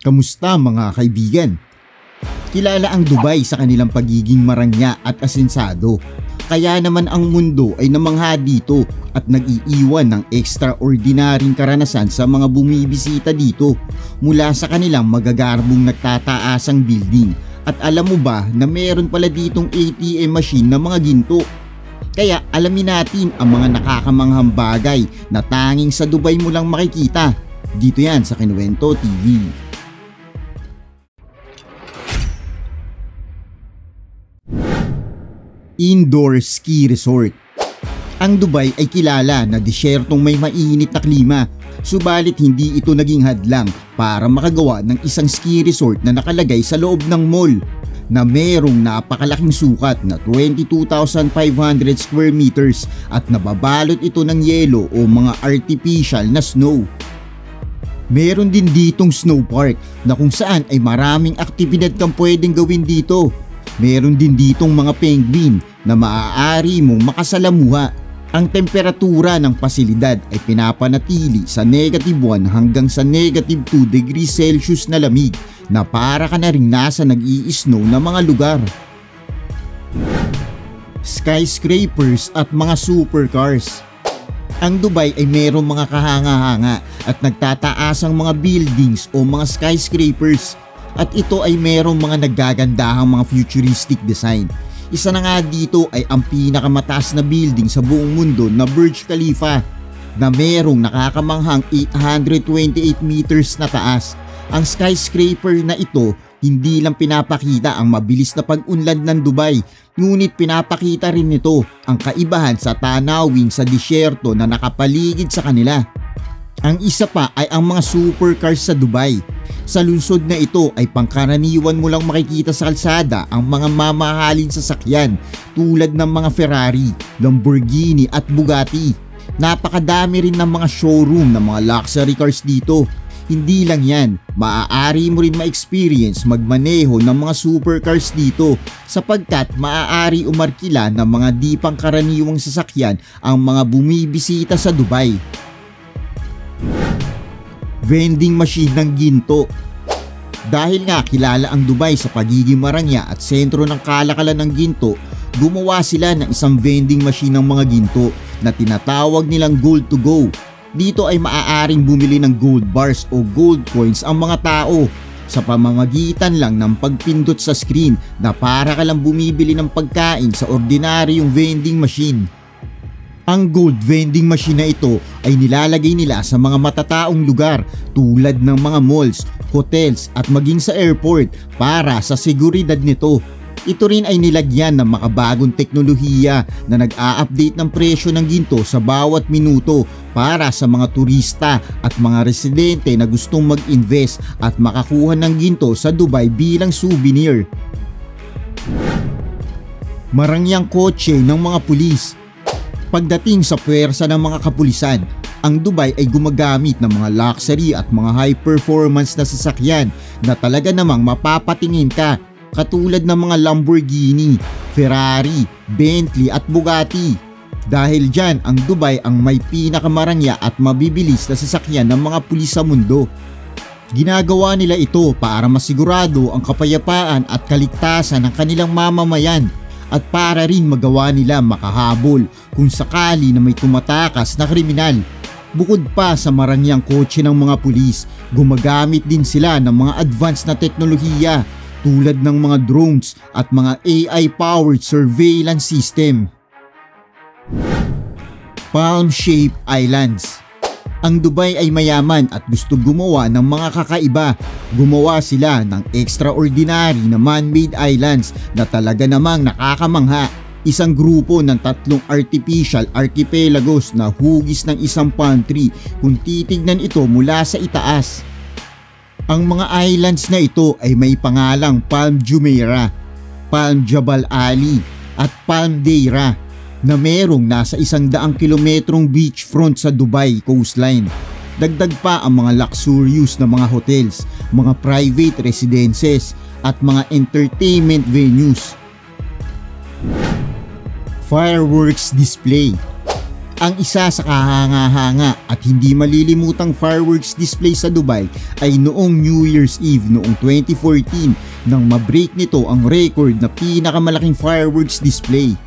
Kamusta mga kaibigan? Kilala ang Dubai sa kanilang pagiging marangya at asensado. Kaya naman ang mundo ay namangha dito at nag-iiwan ng extraordinaryong karanasan sa mga bumibisita dito mula sa kanilang magagarbong nagtataasang building. At alam mo ba na meron pala ditong ATM machine ng mga ginto? Kaya alamin natin ang mga nakakamanghang bagay na tanging sa Dubai mo lang makikita. Dito yan sa Kinuwento TV. Indoor Ski Resort. Ang Dubai ay kilala na disyertong may mainit na klima, subalit hindi ito naging hadlang para makagawa ng isang ski resort na nakalagay sa loob ng mall na merong napakalaking sukat na 22,500 square meters at nababalot ito ng yelo o mga artificial na snow. Meron din ditong snow park na kung saan ay maraming aktibidad kang pwedeng gawin dito. Meron din ditong mga penguin na maaari mong makasalamuha. Ang temperatura ng pasilidad ay pinapanatili sa -1 hanggang sa -2 degrees Celsius na lamig na para ka na rin nasa nag-i-snow na mga lugar. Skyscrapers at mga supercars. Ang Dubai ay mayroong mga kahanga-hanga at nagtataasang mga buildings o mga skyscrapers. At ito ay merong mga naggagandahang mga futuristic design. Isa na nga dito ay ang pinakamataas na building sa buong mundo na Burj Khalifa na merong nakakamanghang 828 meters na taas. Ang skyscraper na ito hindi lang pinapakita ang mabilis na pag-unlad ng Dubai, ngunit pinapakita rin nito ang kaibahan sa tanawin sa disyerto na nakapaligid sa kanila. Ang isa pa ay ang mga supercars sa Dubai. Sa lungsod na ito ay pangkaraniwan mo lang makikita sa kalsada ang mga mamahaling sasakyan tulad ng mga Ferrari, Lamborghini at Bugatti. Napakadami rin ng mga showroom ng mga luxury cars dito. Hindi lang yan, maaari mo rin ma-experience magmaneho ng mga supercars dito sapagkat maaari umarkila ng mga di pangkaraniwang sasakyan ang mga bumibisita sa Dubai. Vending machine ng ginto. Dahil nga kilala ang Dubai sa pagiging marangya at sentro ng kalakalan ng ginto, gumawa sila ng isang vending machine ng mga ginto na tinatawag nilang gold to go. Dito ay maaaring bumili ng gold bars o gold coins ang mga tao sa pamamagitan lang ng pagpindot sa screen na para ka lang bumibili ng pagkain sa ordinaryong vending machine. Ang gold vending machine na ito ay nilalagay nila sa mga matataong lugar tulad ng mga malls, hotels at maging sa airport para sa seguridad nito. Ito rin ay nilagyan ng makabagong teknolohiya na nag-a-update ng presyo ng ginto sa bawat minuto para sa mga turista at mga residente na gustong mag-invest at makakuha ng ginto sa Dubai bilang souvenir. Marangyang kotse ng mga pulis. Pagdating sa puwersa ng mga kapulisan, ang Dubai ay gumagamit ng mga luxury at mga high performance na sasakyan na talaga namang mapapatingin ka, katulad ng mga Lamborghini, Ferrari, Bentley at Bugatti. Dahil dyan, ang Dubai ang may pinakamarangya at mabibilis na sasakyan ng mga pulis sa mundo. Ginagawa nila ito para masigurado ang kapayapaan at kaligtasan ng kanilang mamamayan at para rin magawa nila makahabol kung sakali na may tumatakas na kriminal. Bukod pa sa marangyang kotse ng mga pulis, gumagamit din sila ng mga advanced na teknolohiya tulad ng mga drones at mga AI-powered surveillance system. Palm-shaped islands. Ang Dubai ay mayaman at gusto gumawa ng mga kakaiba. Gumawa sila ng extraordinary na man-made islands na talaga namang nakakamangha. Isang grupo ng 3 artificial archipelagos na hugis ng isang palm tree kung titignan ito mula sa itaas. Ang mga islands na ito ay may pangalang Palm Jumeirah, Palm Jabal Ali at Palm Deira na merong nasa 100 kilometrong beachfront sa Dubai coastline. Dagdag pa ang mga luxurious na mga hotels, mga private residences at mga entertainment venues. Fireworks display. Ang isa sa kahanga-hanga at hindi malilimutang fireworks display sa Dubai ay noong New Year's Eve noong 2014 nang ma-break nito ang record na pinakamalaking fireworks display.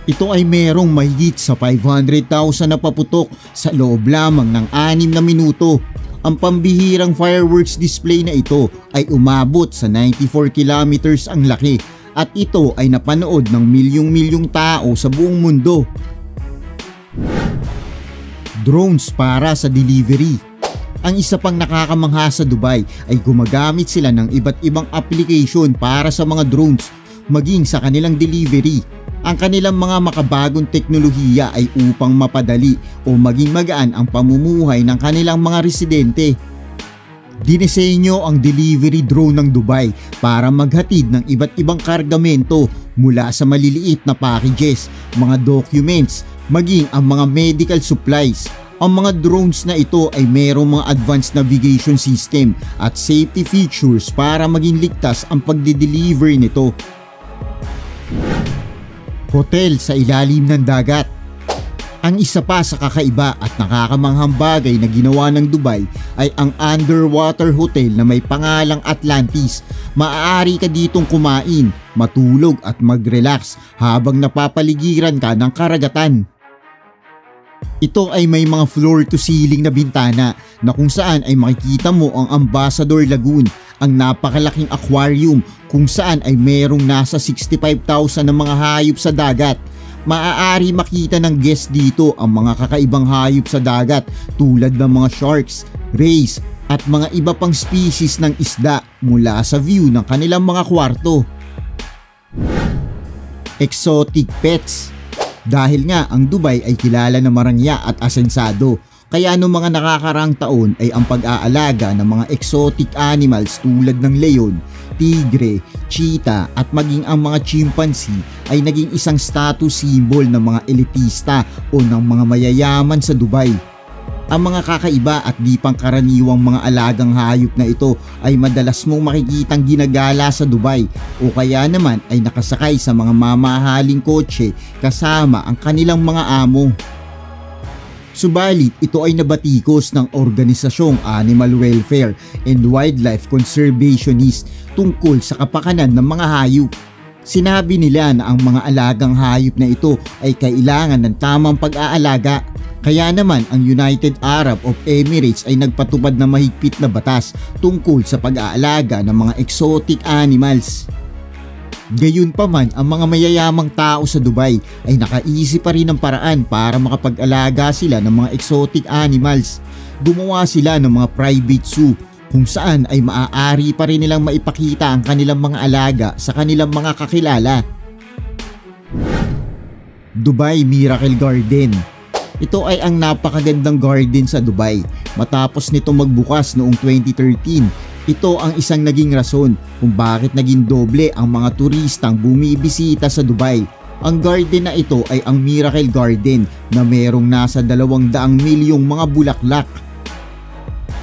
Ito ay merong mahigit sa 500,000 na paputok sa loob lamang ng 6 na minuto. Ang pambihirang fireworks display na ito ay umabot sa 94 kilometers ang laki at ito ay napanood ng milyong-milyong tao sa buong mundo. Drones para sa delivery. Ang isa pang nakakamangha sa Dubai ay gumagamit sila ng iba't ibang application para sa mga drones maging sa kanilang delivery. Ang kanilang mga makabagong teknolohiya ay upang mapadali o maging magaan ang pamumuhay ng kanilang mga residente. Dinisenyo ang delivery drone ng Dubai para maghatid ng iba't ibang kargamento mula sa maliliit na packages, mga documents, maging ang mga medical supplies. Ang mga drones na ito ay mayroong mga advanced navigation system at safety features para maging ligtas ang pagde-deliver nito. Hotel sa ilalim ng dagat. Ang isa pa sa kakaiba at nakakamanghang bagay na ginawa ng Dubai ay ang underwater hotel na may pangalang Atlantis. Maaari ka ditong kumain, matulog at mag-relax habang napapaligiran ka ng karagatan. Ito ay may mga floor to ceiling na bintana na kung saan ay makikita mo ang Ambassador Lagoon, ang napakalaking aquarium kung saan ay merong nasa 65,000 na mga hayop sa dagat. Maaari makita ng guest dito ang mga kakaibang hayop sa dagat tulad ng mga sharks, rays at mga iba pang species ng isda mula sa view ng kanilang mga kwarto. Exotic pets. Dahil nga ang Dubai ay kilala na marangya at asensado, kaya noong mga nakakarang taon ay ang pag-aalaga ng mga exotic animals tulad ng leon, tigre, cheetah at maging ang mga chimpanzee ay naging isang status symbol ng mga elitista o ng mga mayayaman sa Dubai. Ang mga kakaiba at di pangkaraniwang mga alagang hayop na ito ay madalas mong makikitang ginagala sa Dubai o kaya naman ay nakasakay sa mga mamahaling kotse kasama ang kanilang mga amo. Subalit ito ay nabatikos ng Organisasyong Animal Welfare and Wildlife Conservationist tungkol sa kapakanan ng mga hayop. Sinabi nila na ang mga alagang hayop na ito ay kailangan ng tamang pag-aalaga. Kaya naman ang United Arab of Emirates ay nagpatupad na mahigpit na batas tungkol sa pag-aalaga ng mga exotic animals. Gayunpaman, ang mga mayayamang tao sa Dubai ay nakaisip pa rin ng paraan para makapag-alaga sila ng mga exotic animals. Gumawa sila ng mga private zoo kung saan ay maaari pa rin nilang maipakita ang kanilang mga alaga sa kanilang mga kakilala. Dubai Miracle Garden. Ito ay ang napakagandang garden sa Dubai. Matapos nito magbukas noong 2013, ito ang isang naging rason kung bakit naging doble ang mga turistang bumibisita sa Dubai. Ang garden na ito ay ang Miracle Garden na merong nasa 200 milyong mga bulaklak.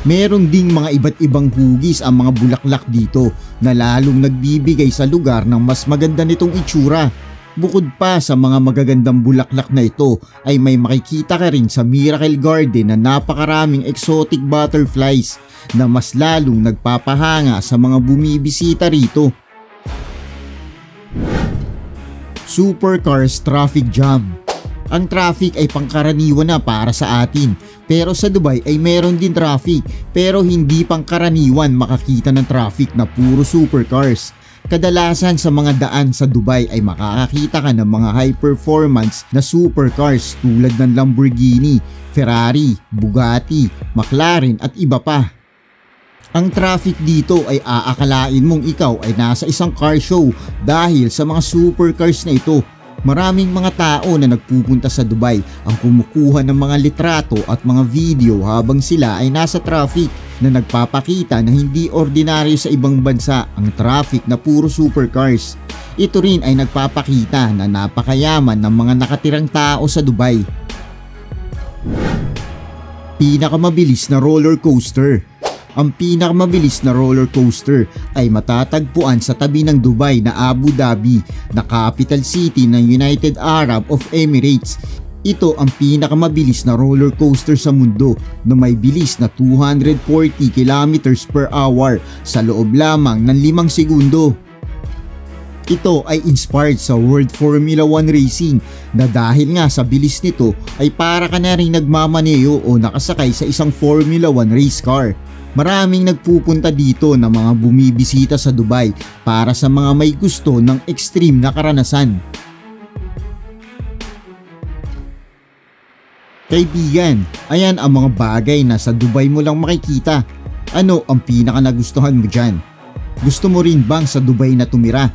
Meron ding mga iba't ibang hugis ang mga bulaklak dito na lalong nagbibigay sa lugar ng mas maganda nitong itsura. Bukod pa sa mga magagandang bulaklak na ito ay may makikita ka rin sa Miracle Garden na napakaraming exotic butterflies na mas lalong nagpapahanga sa mga bumibisita rito. Supercars traffic jam. Ang traffic ay pangkaraniwan na para sa atin, pero sa Dubai ay meron din traffic pero hindi pangkaraniwan makakita ng traffic na puro supercars. Kadalasan sa mga daan sa Dubai ay makakakita ka ng mga high performance na supercars tulad ng Lamborghini, Ferrari, Bugatti, McLaren at iba pa. Ang traffic dito ay aakalain mong ikaw ay nasa isang car show dahil sa mga supercars na ito. Maraming mga tao na nagpupunta sa Dubai ang kumukuha ng mga litrato at mga video habang sila ay nasa traffic na nagpapakita na hindi ordinaryo sa ibang bansa ang traffic na puro supercars. Ito rin ay nagpapakita na napakayaman ng mga nakatirang tao sa Dubai. Pinakamabilis na roller coaster. Ang pinakamabilis na roller coaster ay matatagpuan sa tabi ng Dubai na Abu Dhabi na capital city ng United Arab of Emirates. Ito ang pinakamabilis na roller coaster sa mundo na may bilis na 240 kilometers per hour sa loob lamang ng 5 segundo. Ito ay inspired sa World Formula 1 Racing na dahil nga sa bilis nito ay para ka na rin nagmamaneho o nakasakay sa isang Formula 1 race car. Maraming nagpupunta dito na mga bumibisita sa Dubai para sa mga may gusto ng extreme na karanasan. Kaibigan, ayan ang mga bagay na sa Dubai mo lang makikita. Ano ang pinaka nagustuhan mo dyan? Gusto mo rin bang sa Dubai na tumira?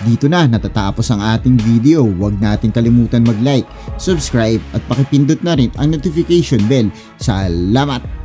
Dito na natatapos ang ating video. Huwag natin kalimutan mag-like, subscribe at pakipindot na rin ang notification bell. Salamat!